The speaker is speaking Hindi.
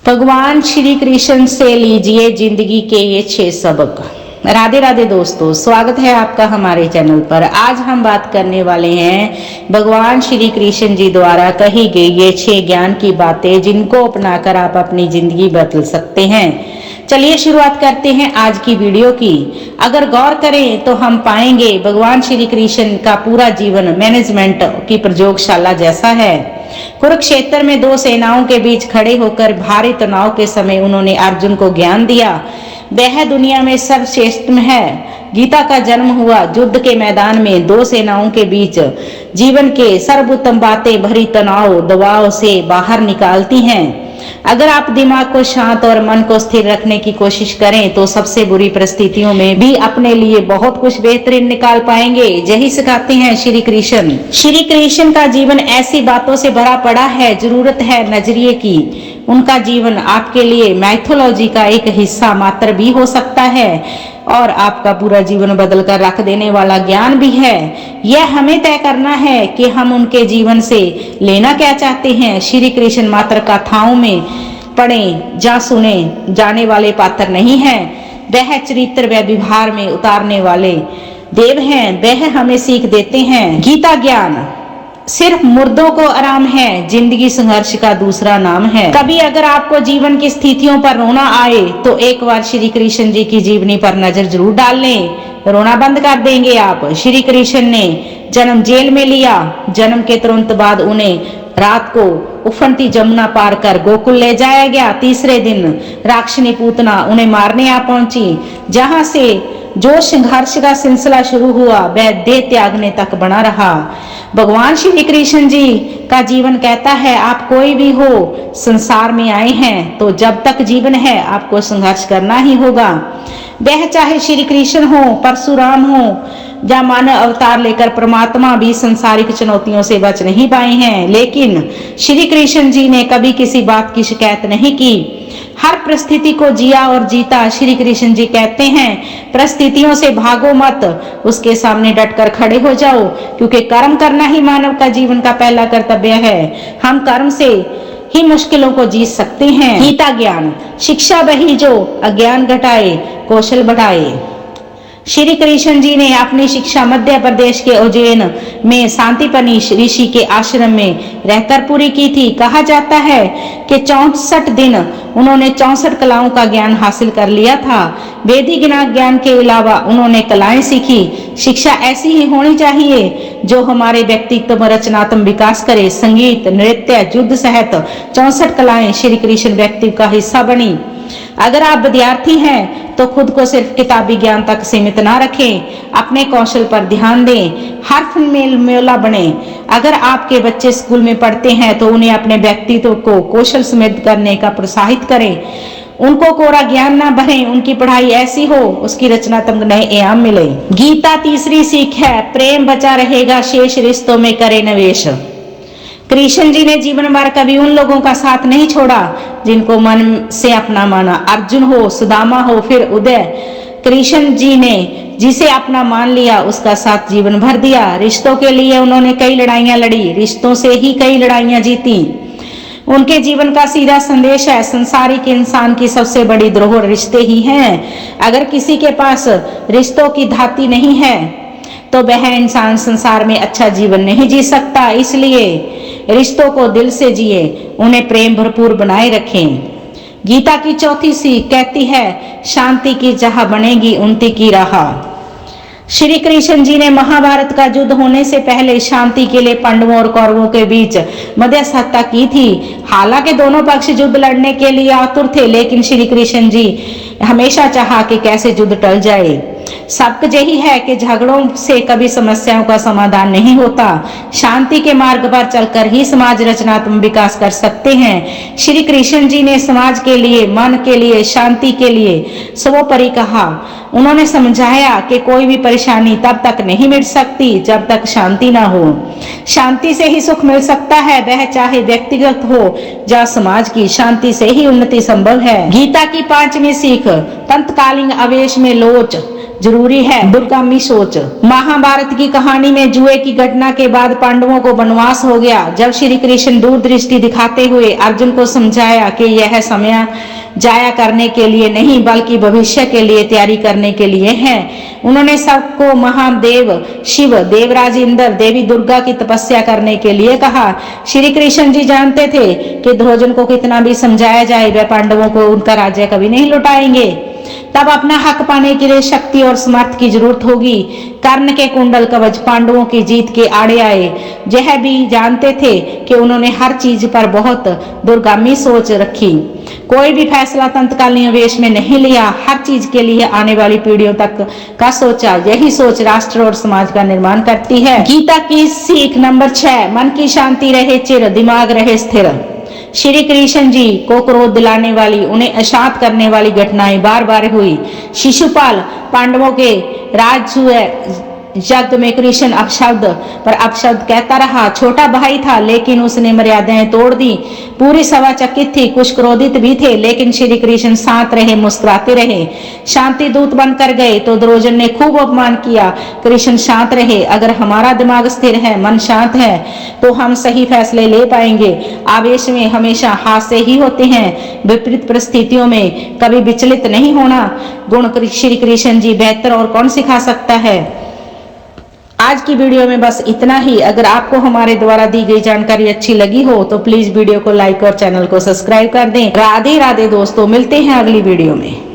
भगवान श्री कृष्ण से लीजिए जिंदगी के ये 6 सबक। राधे राधे दोस्तों, स्वागत है आपका हमारे चैनल पर। आज हम बात करने वाले हैं भगवान श्री कृष्ण जी द्वारा कही गई ये 6 ज्ञान की बातें, जिनको अपनाकर आप अपनी जिंदगी बदल सकते हैं। चलिए शुरुआत करते हैं आज की वीडियो की। अगर गौर करें तो हम पाएंगे भगवान श्री कृष्ण का पूरा जीवन मैनेजमेंट की प्रयोगशाला जैसा है। कुरुक्षेत्र में 2 सेनाओं के बीच खड़े होकर भारी तनाव के समय उन्होंने अर्जुन को ज्ञान दिया। वह दुनिया में सर्वश्रेष्ठ है। गीता का जन्म हुआ युद्ध के मैदान में 2 सेनाओं के बीच। जीवन के सर्वोत्तम बातें भरी तनाव दबाव से बाहर निकालती हैं। अगर आप दिमाग को शांत और मन को स्थिर रखने की कोशिश करें तो सबसे बुरी परिस्थितियों में भी अपने लिए बहुत कुछ बेहतरीन निकाल पाएंगे। यही सिखाते हैं श्री कृष्ण। श्री कृष्ण का जीवन ऐसी बातों से भरा पड़ा है, जरूरत है नजरिए की। उनका जीवन आपके लिए माइथोलॉजी का एक हिस्सा मात्र भी हो सकता है और आपका पूरा जीवन बदल कर रख देने वाला ज्ञान भी है। यह हमें तय करना है कि हम उनके जीवन से लेना क्या चाहते हैं। श्री कृष्ण मात्र कथाओं में पढ़े या सुने जाने वाले पात्र नहीं हैं। वह चरित्र व व्यवहार में उतारने वाले देव हैं। वह हमें सीख देते हैं। गीता ज्ञान सिर्फ मुर्दों को आराम है, जिंदगी संघर्ष का दूसरा नाम है। कभी अगर आपको जीवन की स्थितियों पर रोना आए तो एक बार श्री कृष्ण जी की जीवनी पर नजर जरूर डाल लें। रोना बंद कर देंगे आप। श्री कृष्ण ने जन्म जेल में लिया। जन्म के तुरंत बाद उन्हें रात को उफनती जमुना पार कर गोकुल ले जाया गया। तीसरे दिन राक्षनी पूतना उन्हें मारने आ पहुंची। जहां से जो संघर्ष का सिलसिला शुरू हुआ वह देह त्यागने तक बना रहा। भगवान श्री कृष्ण जी का जीवन कहता है, आप कोई भी हो संसार में आए हैं तो जब तक जीवन है आपको संघर्ष करना ही होगा। वह चाहे श्री कृष्ण हो, परशुराम हो या मानव अवतार लेकर परमात्मा भी संसारिक चुनौतियों से बच नहीं पाए हैं। लेकिन श्री कृष्ण जी ने कभी किसी बात की शिकायत नहीं की। हर परिस्थिति को जिया और जीता। श्री कृष्ण जी कहते हैं, परिस्थितियों से भागो मत, उसके सामने डटकर खड़े हो जाओ, क्योंकि कर्म करना ही मानव का जीवन का पहला कर्तव्य है। हम कर्म से ही मुश्किलों को जीत सकते हैं। गीता ज्ञान शिक्षा वही जो अज्ञान घटाए कौशल बढ़ाए। श्री कृष्ण जी ने अपनी शिक्षा मध्य प्रदेश के उज्जैन में शांतिपनी ऋषि के आश्रम में रहकर पूरी की थी। कहा जाता है कि 64 दिन उन्होंने 64 कलाओं का ज्ञान हासिल कर लिया था। वैदिक ज्ञान के अलावा उन्होंने कलाएं सीखी। शिक्षा ऐसी ही होनी चाहिए जो हमारे व्यक्तित्व में रचनात्मक विकास करे। संगीत, नृत्य, युद्ध सहित 64 कलाएं श्री कृष्ण व्यक्तित्व का हिस्सा बनी। अगर आप विद्यार्थी हैं तो खुद को सिर्फ किताबी ज्ञान तक सीमित ना रखें, अपने कौशल पर ध्यान दें, हर मेल मेला बने। अगर आपके बच्चे स्कूल में पढ़ते हैं तो उन्हें अपने व्यक्तित्व को कौशल समृद्ध करने का प्रोत्साहित करें। उनको कोरा ज्ञान ना भरें। उनकी पढ़ाई ऐसी हो उसकी रचनात्मक नए इनाम मिले। गीता तीसरी सीख है, प्रेम बचा रहेगा, शेष रिश्तों में करे निवेश। कृष्ण जी ने जीवन भर कभी उन लोगों का साथ नहीं छोड़ा जिनको मन से अपना माना। अर्जुन हो, सुदामा हो, फिर उदय। कृष्ण जी ने जिसे अपना मान लिया उसका साथ जीवन भर दिया। रिश्तों के लिए उन्होंने कई लड़ाइयां लड़ी, रिश्तों से ही कई लड़ाइयां जीती। उनके जीवन का सीधा संदेश है, संसारिक इंसान की सबसे बड़ी धरोहर रिश्ते ही हैं। अगर किसी के पास रिश्तों की धाती नहीं है तो वह इंसान संसार में अच्छा जीवन नहीं जी सकता। इसलिए रिश्तों को दिल से जिए, उन्हें प्रेम भरपूर बनाए रखें। गीता की चौथी सीख कहती है, शांति की जहां बनेगी उन्नति की राह। श्री कृष्ण जी ने महाभारत का युद्ध होने से पहले शांति के लिए पांडवों और कौरवों के बीच मध्यस्थता की थी। हालांकि दोनों पक्ष युद्ध लड़ने के लिए आतुर थे, लेकिन श्री कृष्ण जी हमेशा चाहा कि कैसे युद्ध टल जाए। सबक यही है कि झगड़ों से कभी समस्याओं का समाधान नहीं होता। शांति के मार्ग पर चलकर ही समाज रचनात्मक विकास कर सकते हैं। श्री कृष्ण जी ने समाज के लिए, मन के लिए, शांति के लिए सर्वोपरि कहा। उन्होंने समझाया कि कोई भी परेशानी तब तक नहीं मिट सकती जब तक शांति ना हो। शांति से ही सुख मिल सकता है, वह चाहे व्यक्तिगत हो या समाज की। शांति से ही उन्नति संभव है। गीता की 5वीं सीख, तत्कालीन आवेश में लोच जरूरी है दूरगामी सोच। महाभारत की कहानी में जुए की घटना के बाद पांडवों को वनवास हो गया। जब श्री कृष्ण दूरदृष्टि दिखाते हुए अर्जुन को समझाया कि यह समय जाया करने के लिए नहीं बल्कि भविष्य के लिए तैयारी करने के लिए है। उन्होंने सबको महादेव शिव, देवराज इंद्र, देवी दुर्गा की तपस्या करने के लिए कहा। श्री कृष्ण जी जानते थे कि दुर्योधन को कितना भी समझाया जाए वह पांडवों को उनका राज्य कभी नहीं लौटाएंगे। तब अपना हक पाने के लिए शक्ति और समर्थ की जरूरत होगी। कर्ण के कुंडल कवच पांडवों की जीत के आड़े आए। यह भी जानते थे कि उन्होंने हर चीज पर बहुत दूरगामी सोच रखी। कोई भी फैसला तत्कालीन आवेश में नहीं लिया, हर चीज के लिए आने वाली पीढ़ियों तक का सोचा। यही सोच राष्ट्र और समाज का निर्माण करती है। गीता की सीख नंबर 6, मन की शांति रहे चिर, दिमाग रहे स्थिर। श्री कृष्ण जी को क्रोध दिलाने वाली, उन्हें अशांत करने वाली घटनाएं बार बार हुई। शिशुपाल पांडवों के राज्य यज्ञ में कृष्ण अपशब्द पर अपशब्द कहता रहा। छोटा भाई था लेकिन उसने मर्यादाएं तोड़ दी। पूरी सभा चकित थी, कुछ क्रोधित भी थे, लेकिन श्री कृष्ण शांत रहे, मुस्कुराते रहे। शांति दूत बनकर गए तो दुर्योधन ने खूब अपमान किया। कृष्ण शांत रहे। अगर हमारा दिमाग स्थिर है, मन शांत है तो हम सही फैसले ले पाएंगे। आवेश में हमेशा हादसे ही होते हैं, विपरीत परिस्थितियों में कभी विचलित नहीं होना गुण श्री कृष्ण जी बेहतर और कौन सिखा सकता है। आज की वीडियो में बस इतना ही। अगर आपको हमारे द्वारा दी गई जानकारी अच्छी लगी हो तो प्लीज वीडियो को लाइक और चैनल को सब्सक्राइब कर दें। राधे राधे दोस्तों, मिलते हैं अगली वीडियो में।